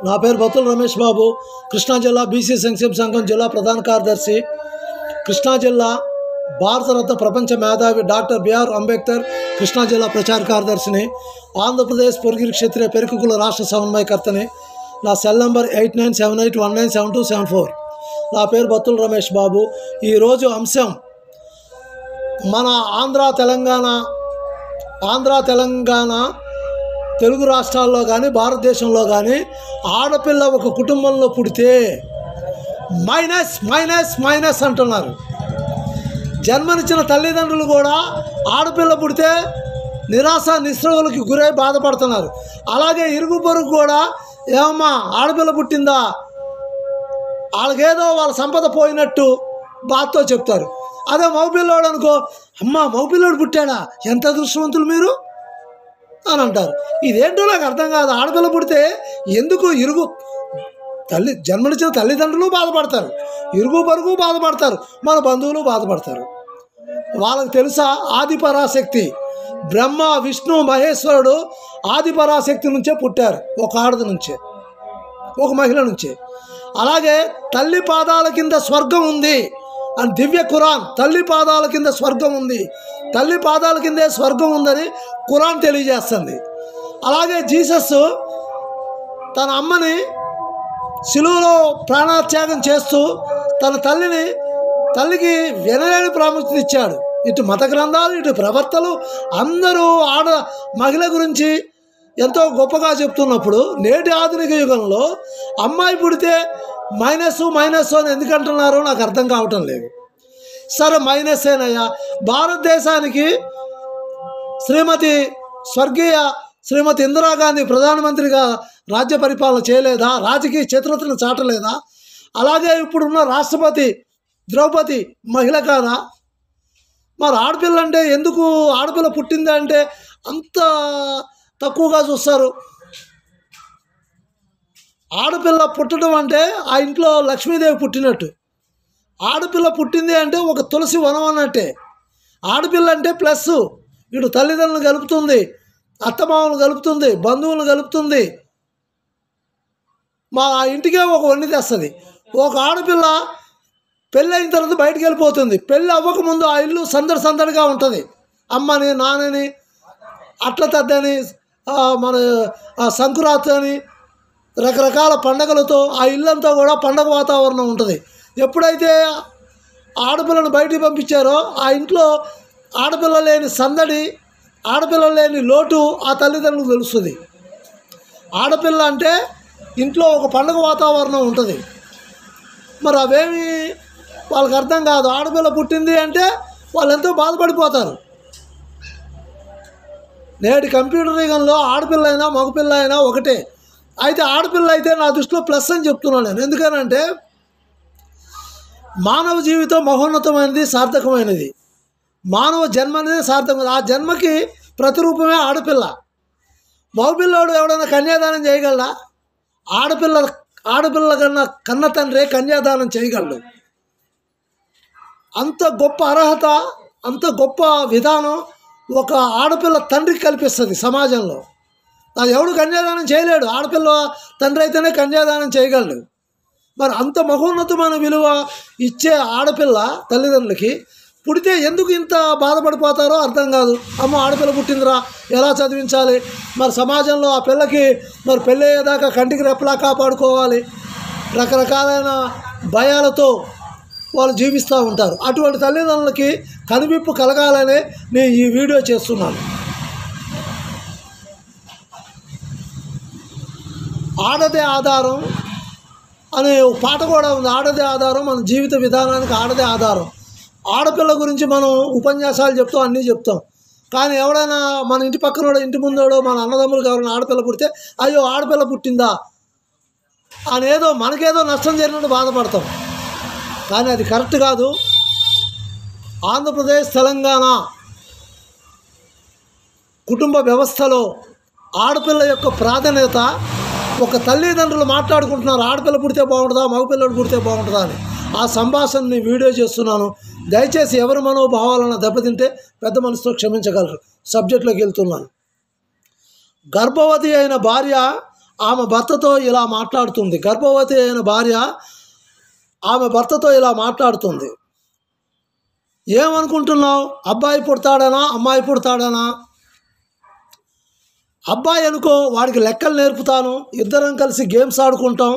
నా పేరు బత్తుల రమేష్ బాబు, కృష్ణా జిల్లా బీసీ సంక్షేమ సంఘం జిల్లా ప్రధాన కార్యదర్శి. కృష్ణా జిల్లా భారతరత్న ప్రపంచ మేధావి డాక్టర్ బిఆర్ అంబేద్కర్ కృష్ణా జిల్లా ప్రచార కార్యదర్శిని, ఆంధ్రప్రదేశ్ పొరుగిరి క్షత్రియ పెరుకుకుల రాష్ట్ర సమన్వయకర్తని. నా సెల్ నంబర్ 8978197274. నా పేరు బత్తుల రమేష్ బాబు. ఈరోజు అంశం మన ఆంధ్ర తెలంగాణ తెలుగు రాష్ట్రాల్లో కానీ భారతదేశంలో కానీ ఆడపిల్ల ఒక కుటుంబంలో పుడితే మైనస్ మైనస్ మైనస్ అంటున్నారు. జన్మనిచ్చిన తల్లిదండ్రులు కూడా ఆడపిల్ల పుడితే నిరాశ నిస్పృహలకు గురై బాధపడుతున్నారు. అలాగే ఇరుగు పొరుగు కూడా ఏమమ్మా ఆడపిల్ల పుట్టిందా, వాళ్ళకేదో వాళ్ళ సంపద పోయినట్టు బాధతో చెప్తారు. అదే మగపిల్లోడు అనుకో, అమ్మ మగపిల్లోడు పుట్టాడా, ఎంత అదృష్టవంతులు మీరు అని అంటారు. ఇదేంటో నాకు అర్థం కాదు. ఆడపిల్ల పుడితే ఎందుకు జన్మనిచ్చిన తల్లిదండ్రులు బాధపడతారు, ఇరుగు పొరుగు బాధపడతారు, మన బంధువులు బాధపడతారు. వాళ్ళకి తెలుసా ఆది పరాశక్తి బ్రహ్మ విష్ణు మహేశ్వరుడు ఆది పరాశక్తి నుంచే పుట్టారు, ఒక ఆడది నుంచే, ఒక మహిళ నుంచే. అలాగే తల్లి పాదాల కింద స్వర్గం ఉంది అని దివ్య ఖురాన్, తల్లి పాదాల కింద స్వర్గం ఉంది, తల్లి పాదాల కిందే స్వర్గం ఉందని ఖురాన్ తెలియజేస్తుంది. అలాగే జీసస్ తన అమ్మని శిలువలో ప్రాణత్యాగం చేస్తూ తన తల్లికి వినలేని ప్రాముఖ్యత ఇచ్చాడు. ఇటు మత గ్రంథాలు, ఇటు ప్రవర్తలు అందరూ మహిళ గురించి ఎంతో గొప్పగా చెప్తున్నప్పుడు నేటి ఆధునిక యుగంలో అమ్మాయి పుడితే మైనస్ అని ఎందుకంటున్నారో నాకు అర్థం కావటం లేదు. సరే మైనస్ ఏనయ్యా, భారతదేశానికి స్వర్గీయ శ్రీమతి ఇందిరాగాంధీ ప్రధానమంత్రిగా రాజ్య పరిపాలన చేయలేదా, రాజకీయ చతురతను చాటలేదా? అలాగే ఇప్పుడున్న రాష్ట్రపతి ద్రౌపది మహిళ కాదా? మరి ఆడపిల్ల అంటే ఎందుకు ఆడపిల్ల పుట్టింది అంటే అంత తక్కువగా చూస్తారు? ఆడపిల్ల పుట్టడం అంటే ఆ ఇంట్లో లక్ష్మీదేవి పుట్టినట్టు. ఆడపిల్ల పుట్టింది అంటే ఒక తులసి వనం అన్నట్టే. ఆడపిల్ల అంటే ప్లస్, ఇటు తల్లిదండ్రులను కలుపుతుంది, అత్తమామలు కలుపుతుంది, బంధువులను కలుపుతుంది, మా ఇంటికే ఒక వన్ని తెస్తుంది. ఒక ఆడపిల్ల పెళ్ళి అయిన తర్వాత బయటికి వెళ్ళిపోతుంది. పెళ్ళి అవ్వకముందు ఆ ఇల్లు సందడిగా ఉంటుంది. అమ్మని నాన్నని అట్ల తద్దని మన సంక్రాంతి అని రకరకాల పండగలతో ఆ ఇల్లంతా కూడా పండగ వాతావరణం ఉంటుంది. ఎప్పుడైతే ఆడపిల్లను బయటికి పంపించారో ఆ ఇంట్లో ఆడపిల్ల లేని సందడి, ఆడపిల్ల లేని లోటు ఆ తల్లిదండ్రులకు తెలుస్తుంది. ఆడపిల్ల అంటే ఇంట్లో ఒక పండగ వాతావరణం ఉంటుంది. మరి అవేమి వాళ్ళకి అర్థం కాదు. ఆడపిల్ల పుట్టింది అంటే వాళ్ళు ఎంతో బాధపడిపోతారు. నేటి కంప్యూటర్ యుగంలో ఆడపిల్ల అయినా మగపిల్ల అయినా ఒకటే. అయితే ఆడపిల్ల అయితే నా దృష్టిలో ప్లస్ అని చెప్తున్నాను నేను. ఎందుకనంటే మానవ జీవితం మహోన్నతమైనది, సార్థకమైనది. మానవ జన్మ అనేది సార్థకమైనది. ఆ జన్మకి ప్రతిరూపమే ఆడపిల్ల. మగపిల్లోడు ఎవడైనా కన్యాదానం చేయగలడా? ఆడపిల్ల కన్న తండ్రే కన్యాదానం చేయగలడు. అంత గొప్ప అర్హత, అంత గొప్ప విధానం ఒక ఆడపిల్ల తండ్రికి కల్పిస్తుంది సమాజంలో. అది ఎవడు కన్యాదానం చేయలేడు. ఆడపిల్ల తండ్రి అయితేనే కన్యాదానం చేయగలడు. మరి అంత మహోన్నతమైన విలువ ఇచ్చే ఆడపిల్ల తల్లిదండ్రులకి పుడితే ఎందుకు ఇంత బాధపడిపోతారో అర్థం కాదు. అమ్మ ఆడపిల్ల పుట్టిందిరా, ఎలా చదివించాలి, మరి సమాజంలో ఆ పిల్లకి మరి పెళ్ళి అయ్యేదాకా కంటికి రెప్పలా కాపాడుకోవాలి, రకరకాలైన భయాలతో వాళ్ళు జీవిస్తూ ఉంటారు. అటువంటి తల్లిదండ్రులకి కనువిప్పు కలగాలనే నేను ఈ వీడియో చేస్తున్నాను. ఆడదే ఆధారం అనే పాట కూడా ఉంది. ఆడదే ఆధారం, మన జీవిత విధానానికి ఆడదే ఆధారం. ఆడపిల్ల గురించి మనం ఉపన్యాసాలు చెప్తాం, అన్నీ చెప్తాం. కానీ ఎవడైనా మన ఇంటి పక్కనోడో ఇంటి ముందోడో మన అన్నదమ్ములకు ఎవరైనా ఆడపిల్ల పుడితే అయ్యో ఆడపిల్ల పుట్టిందా అనేదో మనకేదో నష్టం జరిగినట్టు బాధపడతాం. కానీ అది కరెక్ట్ కాదు. ఆంధ్రప్రదేశ్ తెలంగాణ కుటుంబ వ్యవస్థలో ఆడపిల్ల యొక్క ప్రాధాన్యత, ఒక తల్లిదండ్రులు మాట్లాడుకుంటున్నారు, ఆడపిల్ల పుడితే బాగుంటుందా, మగపిల్లడు పుడితే బాగుంటుందా అని. ఆ సంభాషణని వీడియో చేస్తున్నాను. దయచేసి ఎవరి మనోభావాలను దెబ్బతింటే పెద్ద మనసుతో క్షమించగలరు. సబ్జెక్టులోకి వెళ్తున్నాను. గర్భవతి అయిన భార్య ఆమె భర్తతో ఇలా మాట్లాడుతుంది. గర్భవతి అయిన భార్య ఆమె భర్తతో ఇలా మాట్లాడుతుంది. ఏమనుకుంటున్నావు? అబ్బాయి పుడతాడనా అమ్మాయి పుడతాడనా? అబ్బాయి అనుకో, వాడికి లెక్కలు నేర్పుతాను, ఇద్దరం కలిసి గేమ్స్ ఆడుకుంటాం,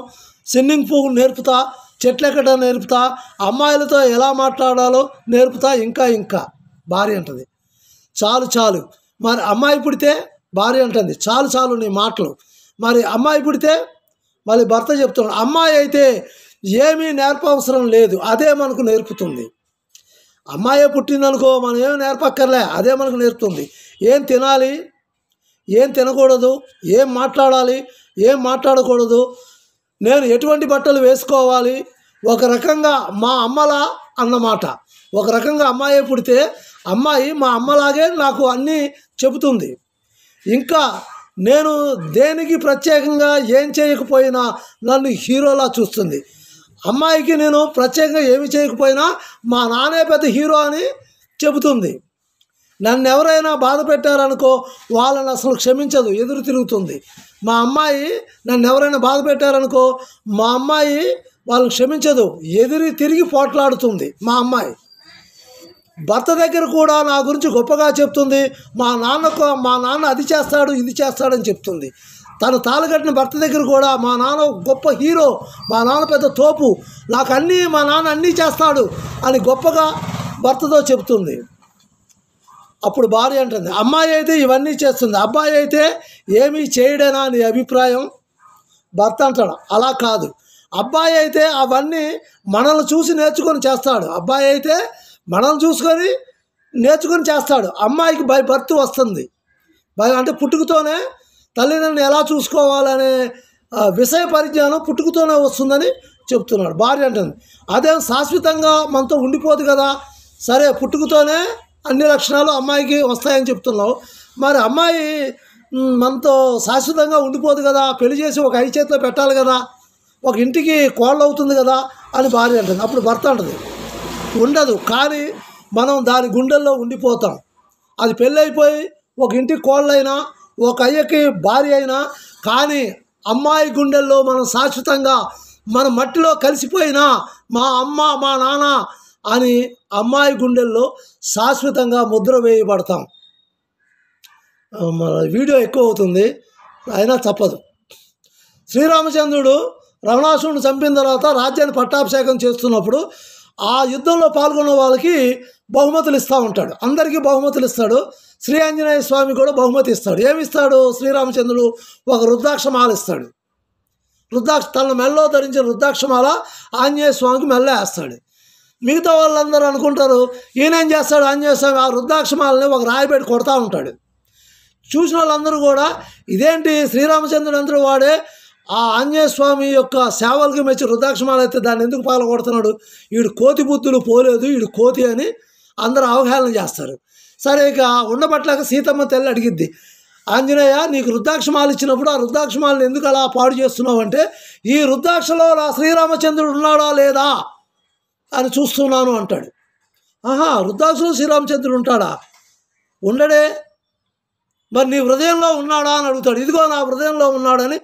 స్విమ్మింగ్ పూల్ నేర్పుతా, చెట్లు ఎక్కడం నేర్పుతా, అమ్మాయిలతో ఎలా మాట్లాడాలో నేర్పుతా, ఇంకా భార్య అంటుంది. చాలు. మరి అమ్మాయి పుడితే భార్య అంటుంది చాలు నీ మాటలు. మరి అమ్మాయి పుడితే మళ్ళీ భర్త చెప్తున్నాడు, అమ్మాయి అయితే ఏమీ నేర్పవసరం లేదు, అదే మనకు నేర్పుతుంది. అమ్మాయే పుట్టిందనుకో, మనం ఏమి నేర్పక్కర్లే, అదే మనకు నేర్పుతుంది. ఏం తినాలి, ఏం తినకూడదు, ఏం మాట్లాడాలి, ఏం మాట్లాడకూడదు, నేను ఎటువంటి బట్టలు వేసుకోవాలి, ఒక రకంగా మా అమ్మలా అన్నమాట. ఒక రకంగా అమ్మాయి పుడితే అమ్మాయి మా అమ్మలాగే నాకు అన్నీ చెబుతుంది. ఇంకా నేను దేనికి ప్రత్యేకంగా ఏం చేయకపోయినా నన్ను హీరోలా చూస్తుంది. అమ్మాయికి నేను ప్రత్యేకంగా ఏమి చేయకపోయినా మా నాన్నే పెద్ద హీరో అని చెబుతుంది. నన్ను ఎవరైనా బాధ పెట్టారనుకో, వాళ్ళని అసలు క్షమించదు, ఎదురు తిరుగుతుంది. మా అమ్మాయి నన్ను ఎవరైనా బాధ పెట్టారనుకో, మా అమ్మాయి వాళ్ళని క్షమించదు, ఎదురు తిరిగి పోట్లాడుతుంది. మా అమ్మాయి భర్త దగ్గర కూడా నా గురించి గొప్పగా చెప్తుంది. మా నాన్న అది చేస్తాడు ఇది చేస్తాడని చెప్తుంది. తను తాళగట్టిన భర్త దగ్గర కూడా మా నాన్న గొప్ప హీరో, మా నాన్న పెద్ద తోపు, నాకు మా నాన్న అన్నీ చేస్తాడు అని గొప్పగా భర్తతో చెప్తుంది. అప్పుడు భార్య అంటుంది, అమ్మాయి అయితే ఇవన్నీ చేస్తుంది, అబ్బాయి అయితే ఏమీ చేయడేనా నీ అభిప్రాయం? భర్త అంటాడు, అలా కాదు, అబ్బాయి అయితే అవన్నీ మనల్ని చూసి నేర్చుకొని చేస్తాడు. అబ్బాయి అయితే మనల్ని చూసుకొని నేర్చుకొని చేస్తాడు. అమ్మాయికి బై బర్త్ వస్తుంది, అంటే పుట్టుకతోనే తల్లిదండ్రులను ఎలా చూసుకోవాలనే విషయ పరిజ్ఞానం పుట్టుకతోనే వస్తుందని చెప్తున్నాడు. భార్య అంటుంది, అదేం శాశ్వతంగా మనతో ఉండిపోదు కదా. సరే, పుట్టుకతోనే అన్ని లక్షణాలు అమ్మాయికి వస్తాయని చెప్తున్నావు, మరి అమ్మాయి మనతో శాశ్వతంగా ఉండిపోదు కదా, పెళ్లి చేసి ఒక ఐదు చేతిలో పెట్టాలి కదా, ఒక ఇంటికి కోళ్ళు అవుతుంది కదా అని భార్య అంటుంది. అప్పుడు భర్త అంటుంది, ఉండదు, కానీ మనం దాని గుండెల్లో ఉండిపోతాం. అది పెళ్ళైపోయి ఒక ఇంటికి కోళ్ళైనా ఒక అయ్యకి భార్య అయినా, కానీ అమ్మాయి గుండెల్లో మనం శాశ్వతంగా మన మట్టిలో కలిసిపోయినా మా అమ్మ మా నాన్న అని అమ్మాయి గుండెల్లో శాశ్వతంగా ముద్ర వేయబడతాం. వీడియో ఎక్కువ అవుతుంది, అయినా తప్పదు. శ్రీరామచంద్రుడు రావణాసురుడిని చంపిన తర్వాత రాజ్యాన్ని పట్టాభిషేకం చేస్తున్నప్పుడు ఆ యుద్ధంలో పాల్గొన్న వాళ్ళకి బహుమతులు ఇస్తూ ఉంటాడు. అందరికీ బహుమతులు ఇస్తాడు. శ్రీ ఆంజనేయ స్వామి కూడా బహుమతి ఇస్తాడు. ఏమిస్తాడు? శ్రీరామచంద్రుడు ఒక రుద్రాక్షమాల ఇస్తాడు. తన మెల్లో ధరించిన రుద్రాక్షమాల ఆంజనేయ స్వామికి మెల్ల వేస్తాడు. మిగతా వాళ్ళందరూ అనుకుంటారు, ఈయనేం చేస్తాడు ఆంజనేయ స్వామి? ఆ రుద్రాక్షమాలని ఒక రాయిబెట్టి కొడతా ఉంటాడు. చూసిన వాళ్ళందరూ కూడా ఇదేంటి శ్రీరామచంద్రుడు అందరూ వాడే ఆ ఆంజనేయ స్వామి యొక్క సేవలకు మెచ్చి రుద్రాక్షమాల అయితే దాన్ని ఎందుకు పాల్గొడుతున్నాడు? వీడు కోతి బుద్ధులు పోలేదు, వీడు కోతి అని అందరూ అవహేళన చేస్తారు. సరే, ఇక ఉండబట్లేక సీతమ్మ తల్లి అడిగిద్ది, ఆంజనేయ నీకు రుద్రాక్షమాలు ఇచ్చినప్పుడు ఆ రుద్రాక్షమాలను ఎందుకు అలా పాడు చేస్తున్నావు అంటే, ఈ రుద్రాక్షలో నా శ్రీరామచంద్రుడు ఉన్నాడా లేదా అని చూస్తున్నాను అంటాడు. ఆహా, రుద్రాక్షలో శ్రీరామచంద్రుడు ఉంటాడా? ఉండడే. మరి నీ హృదయంలో ఉన్నాడా అని అడుగుతాడు. ఇదిగో నా హృదయంలో ఉన్నాడని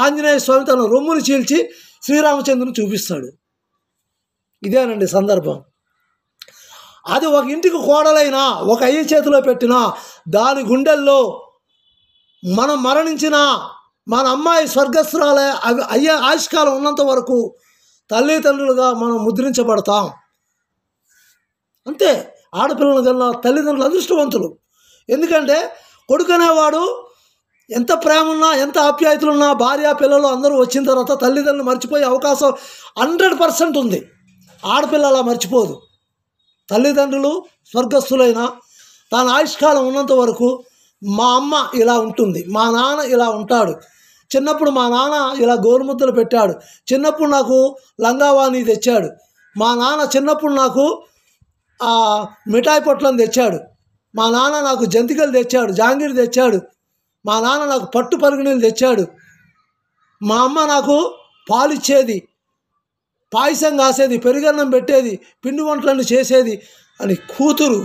ఆంజనేయ స్వామి తన రొమ్ముని చీల్చి శ్రీరామచంద్రుని చూపిస్తాడు. ఇదేనండి సందర్భం. అది ఒక ఇంటికి కోడలైనా ఒక అయ్య చేతిలో పెట్టినా దాని గుండెల్లో మనం మరణించినా మన అమ్మాయి స్వర్గస్థురాలే అయ్యే ఆయుష్కాలం ఉన్నంత వరకు తల్లిదండ్రులుగా మనం ముద్రించబడతాం. అంతే. ఆడపిల్లల కన్నా తల్లిదండ్రులు అదృష్టవంతులు. ఎందుకంటే కొడుకు అనేవాడు ఎంత ప్రేమ ఉన్నా ఎంత ఆప్యాయతలున్నా భార్య పిల్లలు అందరూ వచ్చిన తర్వాత తల్లిదండ్రులు మర్చిపోయే అవకాశం 100% ఉంది. ఆడపిల్ల అలా మర్చిపోదు. తల్లిదండ్రులు స్వర్గస్థులైనా తన ఆయుష్కాలం ఉన్నంత వరకు మా అమ్మ ఇలా ఉంటుంది, మా నాన్న ఇలా ఉంటాడు, చిన్నప్పుడు మా నాన్న ఇలా గోరుముద్దలు పెట్టాడు, చిన్నప్పుడు నాకు లంగావాణి తెచ్చాడు, మా నాన్న చిన్నప్పుడు నాకు మిఠాయి పొట్లను తెచ్చాడు, మా నాన్న నాకు జంతికలు తెచ్చాడు, జాంగీరు తెచ్చాడు, మా నాన్న నాకు పట్టు పరుగునీళ్ళు తెచ్చాడు, మా అమ్మ నాకు పాలిచ్చేది, పాయసం కాసేది, పెరుగన్నం పెట్టేది, పిండి వంటలను చేసేది అని కూతురు.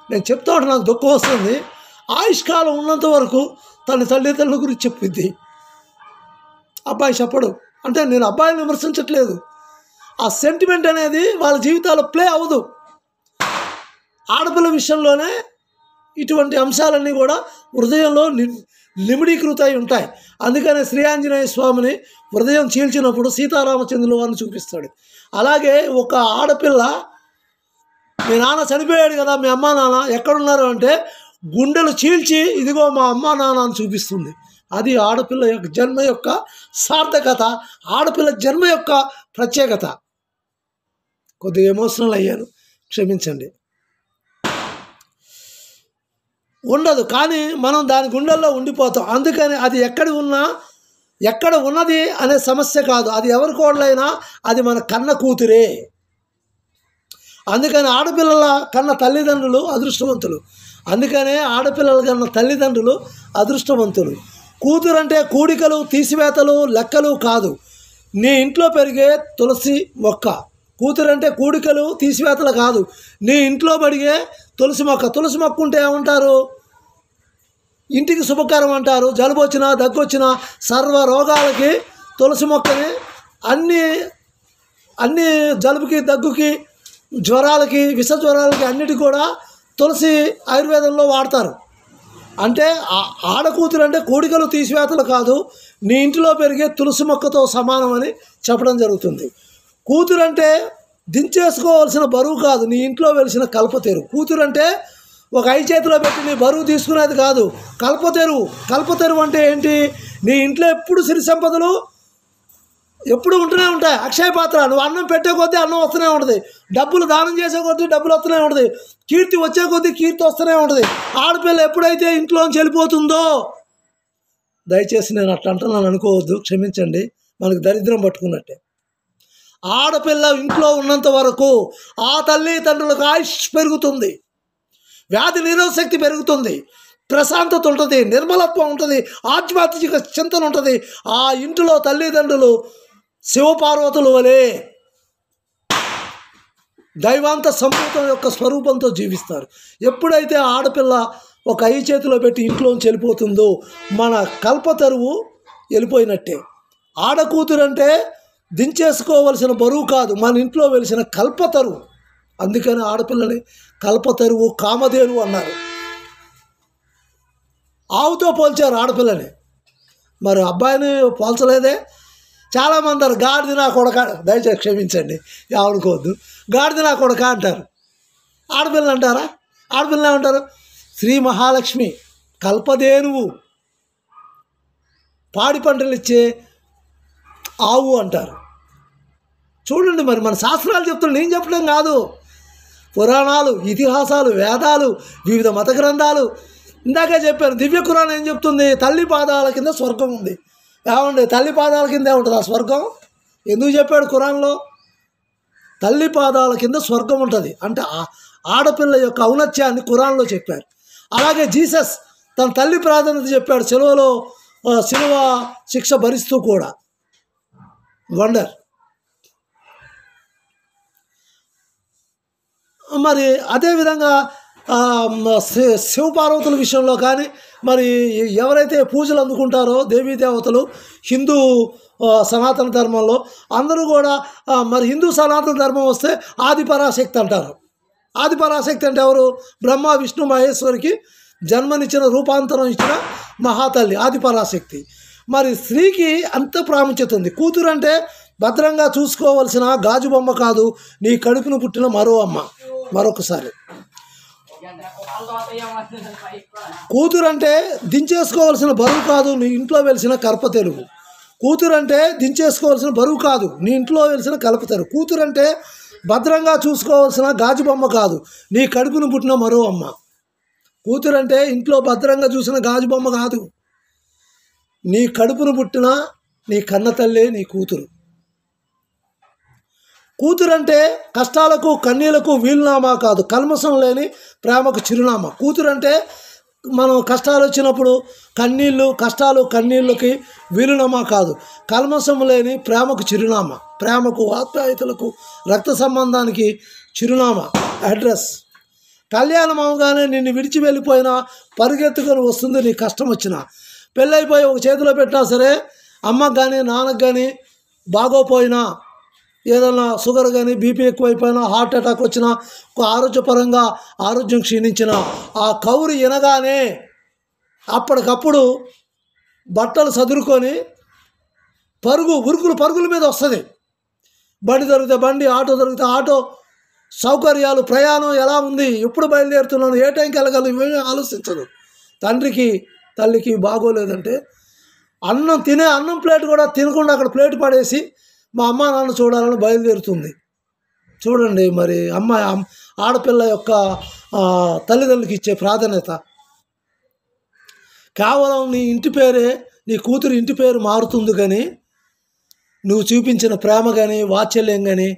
నేను చెప్తా ఉంటే నాకు దుఃఖం వస్తుంది. ఆయుష్కాలం ఉన్నంత వరకు తన తల్లిదండ్రుల గురించి చెప్పింది. అబ్బాయి చెప్పడు. అంటే నేను అబ్బాయిని విమర్శించట్లేదు, ఆ సెంటిమెంట్ అనేది వాళ్ళ జీవితాల్లో ప్లే అవ్వదు. ఆడపిల్ల విషయంలోనే ఇటువంటి అంశాలన్నీ కూడా హృదయంలో నిమిడీకృతై ఉంటాయి. అందుకనే శ్రీ ఆంజనేయ స్వామిని హృదయం చీల్చినప్పుడు సీతారామచంద్రుల వారిని చూపిస్తాడు. అలాగే ఒక ఆడపిల్ల, మీ నాన్న చనిపోయాడు కదా, మీ అమ్మా నాన్న ఎక్కడున్నారు అంటే గుండెలు చీల్చి ఇదిగో మా అమ్మా నాన్న అని చూపిస్తుంది. అది ఆడపిల్ల యొక్క జన్మ యొక్క సార్థకత, ఆడపిల్ల జన్మ యొక్క ప్రత్యేకత. కొద్దిగా ఎమోషనల్ అయ్యాను, క్షమించండి. ఉండదు, కానీ మనం దాని గుండెల్లో ఉండిపోతాం. అందుకని అది ఎక్కడ ఉన్నది అనే సమస్య కాదు, అది ఎవరి కోడలైనా అది మన కన్న కూతురే. అందుకని ఆడపిల్లల కన్న తల్లిదండ్రులు అదృష్టవంతులు. అందుకనే ఆడపిల్లల కన్న తల్లిదండ్రులు అదృష్టవంతులు. కూతురు అంటే కూడికలు తీసివేతలు లెక్కలు కాదు, నీ ఇంట్లో పెరిగే తులసి మొక్క. కూతురు అంటే కూడికలు తీసివేతలు కాదు, నీ ఇంట్లో పెరిగే తులసి మొక్క. తులసి మొక్క ఉంటే ఏమంటారు? ఇంటికి శుభకరం అంటారు. జలుబు వచ్చినా దగ్గు వచ్చినా సర్వ రోగాలకి తులసి మొక్కని, అన్ని జలుబుకి దగ్గుకి జ్వరాలకి విష జ్వరాలకి అన్నిటికీ కూడా తులసి ఆయుర్వేదంలో వాడతారు. అంటే ఆడకూతురు అంటే కోడికలు తీసివేతలు కాదు, నీ ఇంటిలో పెరిగే తులసి మొక్కతో సమానమని చెప్పడం జరుగుతుంది. కూతురు అంటే దించేసుకోవాల్సిన బరువు కాదు, నీ ఇంట్లో వెలిసిన కల్పతెరువు. కూతురు అంటే ఒక ఐ చేతిలో పెట్టి నీ బరువు తీసుకునేది కాదు, కల్పతెరువు. కల్పతెరువు అంటే ఏంటి? నీ ఇంట్లో ఎప్పుడు సిరి సంపదలు ఎప్పుడు ఉంటూనే ఉంటాయి. అక్షయ పాత్ర, నువ్వు అన్నం పెట్టే కొద్దీ అన్నం వస్తూనే ఉంటుంది, డబ్బులు దానం చేసే కొద్దీ డబ్బులు వస్తూనే ఉంటుంది, కీర్తి వచ్చే కొద్దీ కీర్తి వస్తూనే ఉంటుంది. ఆడపిల్ల ఎప్పుడైతే ఇంట్లోంచి వెళ్ళిపోతుందో, దయచేసి నేను అట్లా అంటున్నాను అనుకోవద్దు, క్షమించండి, మనకు దరిద్రం పట్టుకున్నట్టే. ఆడపిల్ల ఇంట్లో ఉన్నంత వరకు ఆ తల్లిదండ్రులకు ఆయుష్ పెరుగుతుంది, వ్యాధి నిరోధక శక్తి పెరుగుతుంది, ప్రశాంతత ఉంటుంది, నిర్మలత్వం ఉంటుంది, ఆధ్యాత్మిక చింతన ఉంటుంది. ఆ ఇంటిలో తల్లిదండ్రులు శివపార్వతుల వలె దైవాంత సంపూతం యొక్క స్వరూపంతో జీవిస్తారు. ఎప్పుడైతే ఆడపిల్ల ఒక ఐ చేతిలో పెట్టి ఇంట్లోంచి వెళ్ళిపోతుందో మన కల్పతరువు వెళ్ళిపోయినట్టే. ఆడకూతురు అంటే దించేసుకోవలసిన బరువు కాదు, మన ఇంట్లో వెలిసిన కల్పతరువు. అందుకని ఆడపిల్లని కల్పతరువు, కామధేనువు అన్నారు. ఆవుతో పోల్చారు ఆడపిల్లని, మరి అబ్బాయిని పోల్చలేదే. చాలామంది అంటారు గాడిద నా కొడక, దయచేసి క్షమించండి, ఆడుకోవద్దు, గాడిద నా కొడక అంటారు. ఆడపిల్లని అంటారా? ఆడపిల్లని ఏమంటారు? శ్రీ మహాలక్ష్మి, కల్పధేనువు, పాడి పంటలు ఇచ్చే ఆవు అంటారు. చూడండి, మరి మన శాస్త్రాలు చెప్తున్నాను, నేను చెప్పడం కాదు. పురాణాలు, ఇతిహాసాలు, వేదాలు, వివిధ మత గ్రంథాలు. ఇందాకే చెప్పాను, దివ్య ఖురాన్ ఏం చెప్తుంది? తల్లి పాదాల కింద స్వర్గం ఉంది. ఏమండి, తల్లి పాదాల కిందే ఉంటుంది ఆ స్వర్గం? ఎందుకు చెప్పాడు ఖురాన్లో? తల్లి పాదాల కింద స్వర్గం ఉంటుంది అంటే ఆడపిల్ల యొక్క ఔన్నత్యాన్ని ఖురాన్లో చెప్పారు. అలాగే జీసస్ తన తల్లి ప్రాధాన్యత చెప్పాడు శిలువ శిక్ష భరిస్తూ కూడా. వండర్. మరి అదేవిధంగా శివపార్వతుల విషయంలో కానీ, మరి ఎవరైతే పూజలు అందుకుంటారో దేవీ దేవతలు హిందూ సనాతన ధర్మంలో అందరూ కూడా, మరి హిందూ సనాతన ధర్మం వస్తే ఆదిపరాశక్తి అంటారు. ఆదిపరాశక్తి అంటే ఎవరు? బ్రహ్మ విష్ణు మహేశ్వరికి జన్మనిచ్చిన, రూపాంతరం ఇచ్చిన మహాతల్లి ఆదిపరాశక్తి. మరి స్త్రీకి అంత ప్రాముఖ్యత ఉంది. కూతురు అంటే భద్రంగా చూసుకోవలసిన గాజు బొమ్మ కాదు, నీ కడుపును పుట్టిన మరో అమ్మ. మరొకసారి, కూతురు అంటే దించేసుకోవాల్సిన బరువు కాదు, నీ ఇంట్లో వెలిసిన కల్పతెరువు. కూతురు అంటే దించేసుకోవాల్సిన బరువు కాదు, నీ ఇంట్లో వెలిసిన కల్పతెరువు. కూతురు అంటే భద్రంగా చూసుకోవాల్సిన గాజు బొమ్మ కాదు, నీ కడుపును పుట్టిన మరో అమ్మ. కూతురు అంటే ఇంట్లో భద్రంగా చూసిన గాజు బొమ్మ కాదు, నీ కడుపును పుట్టిన నీ కన్న తల్లే నీ కూతురు. కూతురంటే కష్టాలకు కన్నీళ్లకు వీలునామా కాదు, కల్మషం లేని ప్రేమకు చిరునామా. కూతురంటే మనం కష్టాలు వచ్చినప్పుడు కష్టాలు కన్నీళ్ళకి వీలునామా కాదు, కల్మషం లేని ప్రేమకు చిరునామా. ప్రేమకు, ఆప్యాయతలకు, రక్త సంబంధానికి చిరునామా, అడ్రస్. కళ్యాణం అవగానే నిన్ను విడిచి వెళ్ళిపోయినా పరుగెత్తుకొని వస్తుంది నీ కష్టం వచ్చినా. పెళ్ళైపోయి ఒక చేతిలో పెట్టినా సరే అమ్మకు కానీ నాన్నకు కానీ బాగోపోయినా, ఏదైనా షుగర్ కానీ బీపీ ఎక్కువైపోయినా, హార్ట్ అటాక్ వచ్చినా, ఆరోగ్యపరంగా ఆరోగ్యం క్షీణించిన ఆ కౌరు వినగానే అప్పటికప్పుడు బట్టలు సదురుకొని పరుగుల మీద వస్తుంది. బండి దొరికితే బండి, ఆటో దొరికితే ఆటో, సౌకర్యాలు, ప్రయాణం ఎలా ఉంది, ఎప్పుడు బయలుదేరుతున్నాను, ఏ టైంకి వెళ్ళగలను, ఇవేమీ ఆలోచించదు. తండ్రికి తల్లికి బాగోలేదంటే అన్నం ప్లేట్ కూడా తినకుండా అక్కడ ప్లేట్ పడేసి మా అమ్మ నాన్న చూడాలని బయలుదేరుతుంది. చూడండి మరి ఆడపిల్ల యొక్క తల్లిదండ్రులకి ఇచ్చే ప్రాధాన్యత. కేవలం నీ ఇంటి పేరే, నీ కూతురు ఇంటి పేరు మారుతుంది, కానీ నువ్వు చూపించిన ప్రేమ కానీ వాత్సల్యం కానీ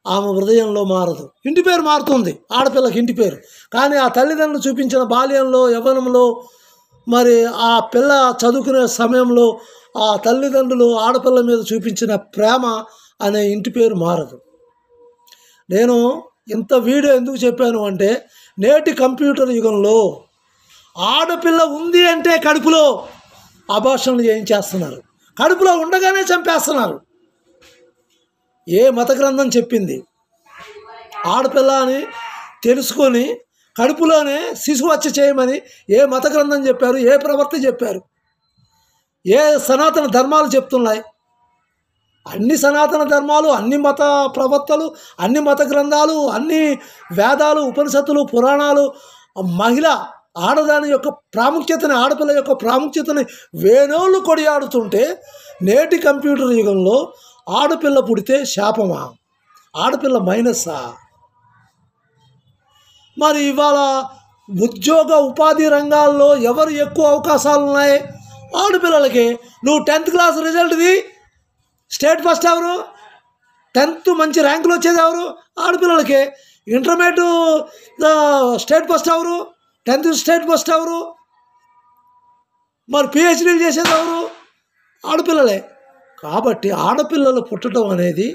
ఆమె హృదయంలో మారదు. ఇంటి పేరు మారుతుంది, ఆడపిల్లకి ఇంటి పేరు, కానీ ఆ తల్లిదండ్రులు చూపించిన బాల్యంలో, యవ్వనంలో, మరి ఆ పిల్ల చదువుకునే సమయంలో ఆ తల్లిదండ్రులు ఆడపిల్ల మీద చూపించిన ప్రేమ అనే ఇంటి పేరు మారదు. నేను ఇంత వీడియో ఎందుకు చెప్పాను అంటే, నేటి కంప్యూటర్ యుగంలో ఆడపిల్ల ఉంది అంటే కడుపులో అబార్షన్లు చేయించేస్తున్నారు, కడుపులో ఉండగానే చంపేస్తున్నారు. ఏ మత గ్రంథం చెప్పింది ఆడపిల్ల అని తెలుసుకొని కడుపులోనే శిశువు హత్య చేయమని? ఏ మత గ్రంథం చెప్పారు? ఏ ప్రవర్తి చెప్పారు? ఏ సనాతన ధర్మాలు చెప్తున్నాయి? అన్ని సనాతన ధర్మాలు, అన్ని మత ప్రవర్తలు, అన్ని మత గ్రంథాలు, అన్ని వేదాలు, ఉపనిషత్తులు, పురాణాలు మహిళ ఆడదాని యొక్క ప్రాముఖ్యతని, ఆడపిల్ల యొక్క ప్రాముఖ్యతని వేణోళ్ళు కొడియాడుతుంటే, నేటి కంప్యూటర్ యుగంలో ఆడపిల్ల పుడితే శాపమా? ఆడపిల్ల మైనస్సా? మరి ఇవాళ ఉద్యోగ ఉపాధి రంగాల్లో ఎవరు ఎక్కువ అవకాశాలు ఉన్నాయి? ఆడపిల్లలకి. నువ్వు 10th క్లాస్ రిజల్ట్ది స్టేట్ ఫస్ట్ ఎవరు? 10th మంచి ర్యాంకులు వచ్చేది ఎవరు? ఆడపిల్లలకి. ఇంటర్మీడియట్ స్టేట్ ఫస్ట్ ఎవరు? 10th స్టేట్ ఫస్ట్ ఎవరు? మరి పిహెచ్డీలు చేసేది ఎవరు? ఆడపిల్లలే. కాబట్టి ఆడపిల్లలు పుట్టడం అనేది,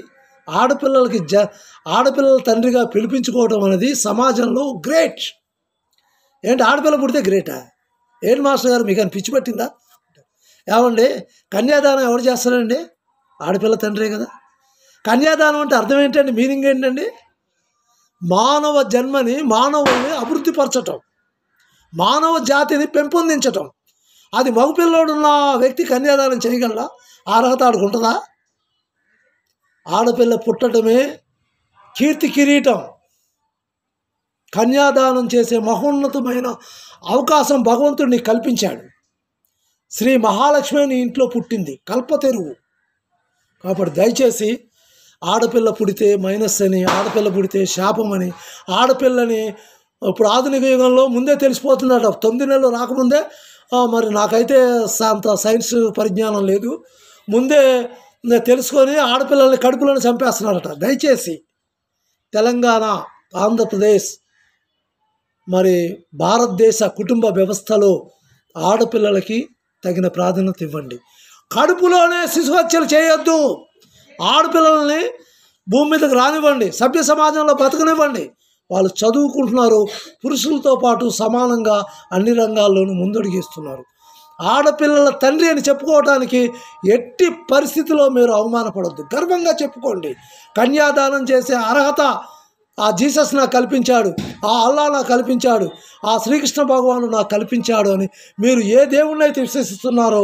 ఆడపిల్లల తండ్రిగా పిలిపించుకోవడం అనేది సమాజంలో గ్రేట్. ఏంటి ఆడపిల్ల పుడితే గ్రేటా? ఏంటి మాస్టర్ గారు మీకు అని పిచ్చి పట్టిందా? ఏమండి, కన్యాదానం ఎవరు చేస్తారండి? ఆడపిల్ల తండ్రే కదా. కన్యాదానం అంటే అర్థం ఏంటండి? మీనింగ్ ఏంటండి? మానవ జన్మని, మానవుల్ని అభివృద్ధిపరచటం, మానవ జాతిని పెంపొందించటం. అది మగపిల్లోడు ఉన్న వ్యక్తి కన్యాదానం చేయగలరా? అర్హత ఆడుకుంటుందా? ఆడపిల్ల పుట్టడమే కీర్తి కిరీటం. కన్యాదానం చేసే మహోన్నతమైన అవకాశం భగవంతుడు నీకు కల్పించాడు. శ్రీ మహాలక్ష్మి నీ ఇంట్లో పుట్టింది, కల్పతెరువు. కాబట్టి దయచేసి ఆడపిల్ల పుడితే మైనస్ అని, ఆడపిల్ల పుడితే శాపం అని, ఆడపిల్లని ఇప్పుడు ఆధునిక యుగంలో ముందే తెలిసిపోతుందట. 9 నెలలు రాకముందే, మరి నాకైతే అంత సైన్స్ పరిజ్ఞానం లేదు, ముందే తెలుసుకొని ఆడపిల్లల్ని కడుపులను చంపేస్తున్నారట. దయచేసి తెలంగాణ, ఆంధ్రప్రదేశ్, మరి భారతదేశ కుటుంబ వ్యవస్థలో ఆడపిల్లలకి తగిన ప్రాధాన్యత ఇవ్వండి. కడుపులోనే శిశు హత్యలు చేయొద్దు. ఆడపిల్లల్ని భూమి మీదకి రానివ్వండి, సభ్య సమాజంలో బ్రతకనివ్వండి. వాళ్ళు చదువుకుంటున్నారు, పురుషులతో పాటు సమానంగా అన్ని రంగాల్లోనూ ముందడుగేస్తున్నారు. ఆడపిల్లల తండ్రి అని చెప్పుకోవడానికి ఎట్టి పరిస్థితిలో మీరు అవమానపడద్దు, గర్వంగా చెప్పుకోండి. కన్యాదానం చేసే అర్హత ఆ జీసస్ నాకు కల్పించాడు, ఆ అల్లా నాకు కల్పించాడు, ఆ శ్రీకృష్ణ భగవాను నాకు కల్పించాడు అని మీరు ఏ దేవుడిని అయితే విశ్వసిస్తున్నారో,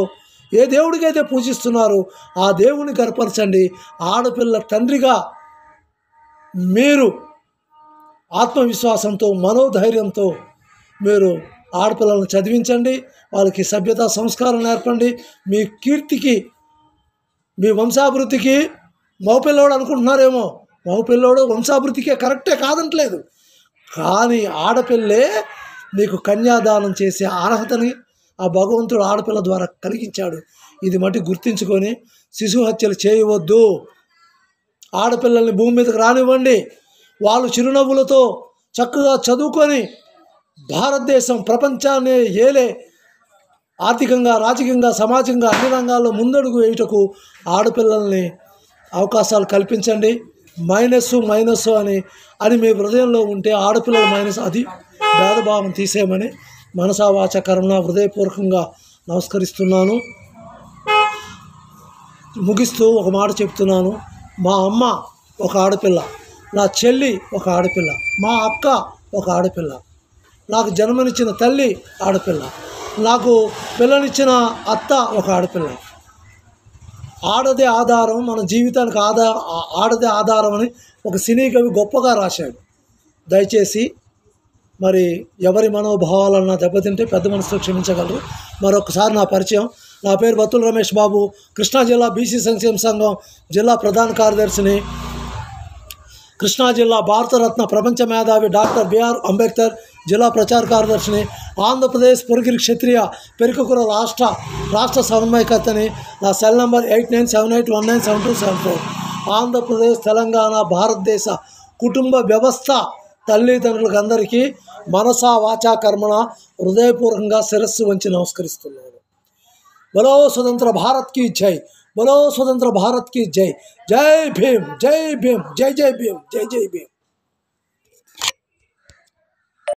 ఏ దేవుడికైతే పూజిస్తున్నారో ఆ దేవుని గర్పరచండి. ఆడపిల్ల తండ్రిగా మీరు ఆత్మవిశ్వాసంతో, మనోధైర్యంతో మీరు ఆడపిల్లలను చదివించండి. వాళ్ళకి సభ్యత సంస్కారం నేర్పండి. మీ కీర్తికి, మీ వంశాభివృద్ధికి. మగపిల్లోడు అనుకుంటున్నారేమో, మగపిల్లోడు వంశాభివృద్ధికే, కరెక్టే, కాదంటలేదు. కానీ ఆడపిల్లే మీకు కన్యాదానం చేసే అర్హతని ఆ భగవంతుడు ఆడపిల్ల ద్వారా కలిగించాడు. ఇది మట్టి గుర్తించుకొని శిశు హత్యలు చేయవద్దు. ఆడపిల్లల్ని భూమి మీదకి రానివ్వండి. వాళ్ళు చిరునవ్వులతో చక్కగా చదువుకొని భారతదేశం ప్రపంచాన్ని ఏలే ఆర్థికంగా, రాజకీయంగా, సమాజంగా అన్ని రంగాల్లో ముందడుగు వేయుటకు ఆడపిల్లల్ని అవకాశాలు కల్పించండి. మైనస్ అని మీ హృదయంలో ఉంటే ఆడపిల్లల మైనస్, అది భేదభావం తీసేయమని మనసా వాచ కర్మణ హృదయపూర్వకంగా నమస్కరిస్తున్నాను. ముగిస్తూ ఒక మాట చెప్తున్నాను. మా అమ్మ ఒక ఆడపిల్ల, నా చెల్లి ఒక ఆడపిల్ల, మా అక్క ఒక ఆడపిల్ల, నాకు జన్మనిచ్చిన తల్లి ఆడపిల్ల, నాకు పిల్లనిచ్చిన అత్త ఒక ఆడపిల్ల. ఆడదే ఆధారం, మన జీవితానికి ఆడదే ఆధారం అని ఒక సినీ కవి గొప్పగా రాశాడు. దయచేసి మరి ఎవరి మనోభావాలన్నా దెబ్బతింటే పెద్ద మనసుతో క్షమించగలరు. మరొకసారి నా పరిచయం. నా పేరు బత్తుల రమేష్ బాబు. కృష్ణా జిల్లా బీసీ సంక్షేమ సంఘం జిల్లా ప్రధాన కార్యదర్శిని. కృష్ణా జిల్లా భారతరత్న ప్రపంచ మేధావి డాక్టర్ బిఆర్ అంబేద్కర్ జిల్లా ప్రచార కార్యదర్శిని. ఆంధ్రప్రదేశ్ పొరుగిరి క్షత్రియ పెరుకకుర రాష్ట్ర సమన్వయకర్తని. నా సెల్ నంబర్ 8978197274. ఆంధ్రప్రదేశ్, తెలంగాణ, భారతదేశ కుటుంబ వ్యవస్థ తల్లిదండ్రులకు అందరికీ మనసా వాచా కర్మణ హృదయపూర్వకంగా శిరస్సు వంచి నమస్కరిస్తున్నాను. బలో స్వతంత్ర భారత్ की జై, బలో స్వతంత్ర భారత్ की జై. జై భీమ్, జై భీమ్, జై జై భీమ్, జై జై భీమ్.